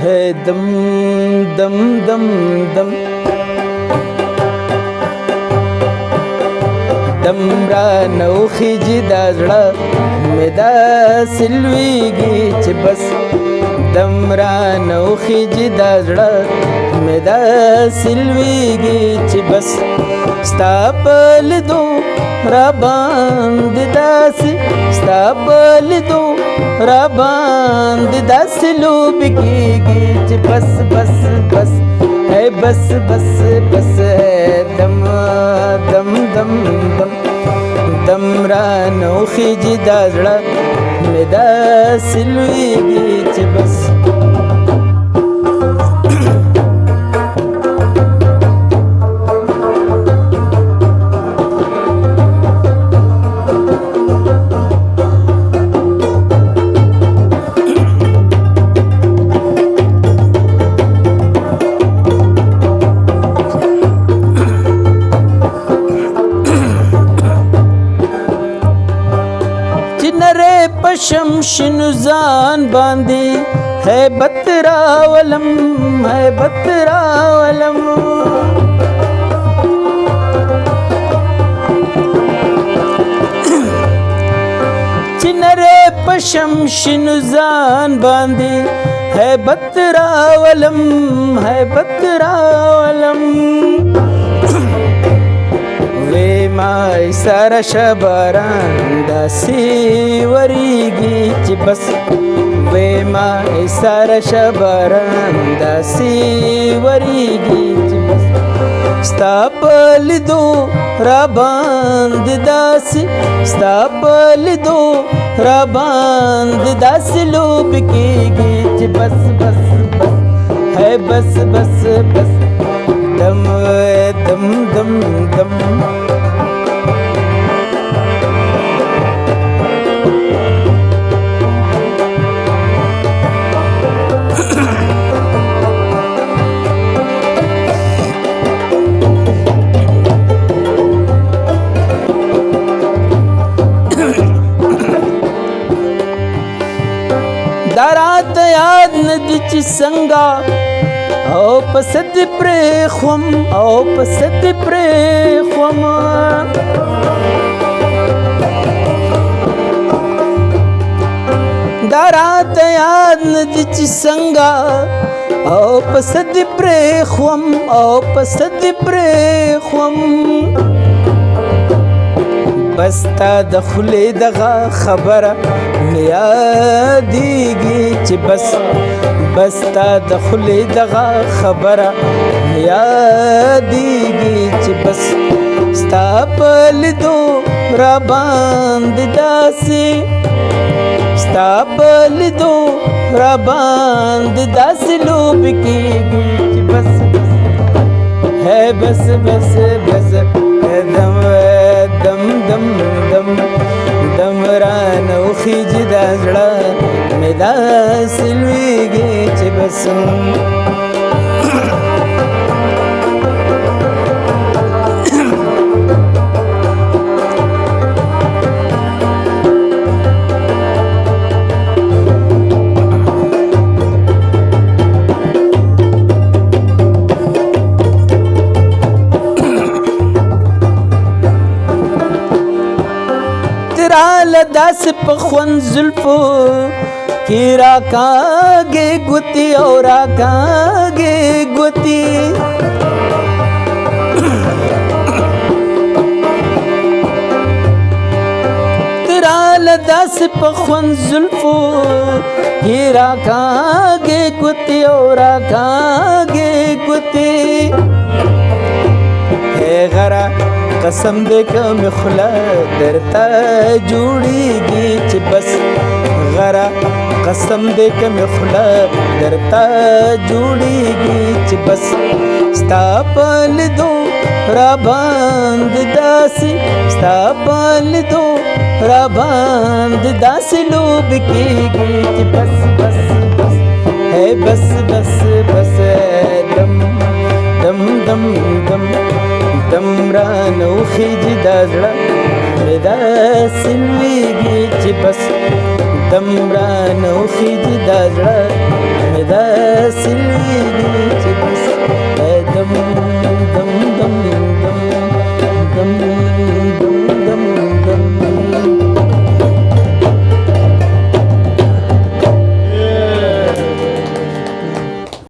है दम दम दम दम دمرا نوخی جی دا زړه مې داسې لویږي چې بس دمرا نوخی جی دا زړه مې داسې لویږي چې بس ستا په لیدو راباندې داسې ستا په لیدو راباندې داسې لوبې کېږي چې بس بس بس ہے بس بس بس ہے دم دم دم دم دم را نوخی جی دا زړه مې داسې لویږي چې بس شمشن زان باندې هیبت راولم هیبت راولم چنره په شمشن زان باندې هیبت راولم هیبت راولم وی مای سره شبران داسې وریږي چې بس وی مای سره شبران داسې وریږي چې بس ستا په لیدو راباندې داسې ستا په لیدو راباندې داسې لوبې کېږي چې بس بس بس ہے بس بس بس دم دم دم دم دارات یاد ندی چې څنګه او پسد پرېښوم او پسد پرېښوم دا راته یاد نه دي چې څنګه او پسد پرېښوم او پسد پرېښوم بس تا د خولې دغه خبره مې یادېږي چې بس بس تا د خولې دغه خبره مې یادېږي چې بس ستا په لیدو راباندې داسې ستا په لیدو راباندې داسې لوبې کېږي چې بس ہے بس بس بس دم دم دم دم دم رانه وخیږي دا زړه مې داسې لویږي چې بس داس په خوند زلفو کی راکاږي ګوتې او راکاږي ګوتې تراله داس په خوند زلفو کی راکاږي ګوتې او راکاږي ګوتې ہے غره قسم دې کوم خلا درته جوړیږي چې بس غره قسم دې کوم خلا درته جوړیږي چې بس ستا په لیدو راباندې داسې ستا په لیدو راباندې داسې لوبې کېږي چې بس بس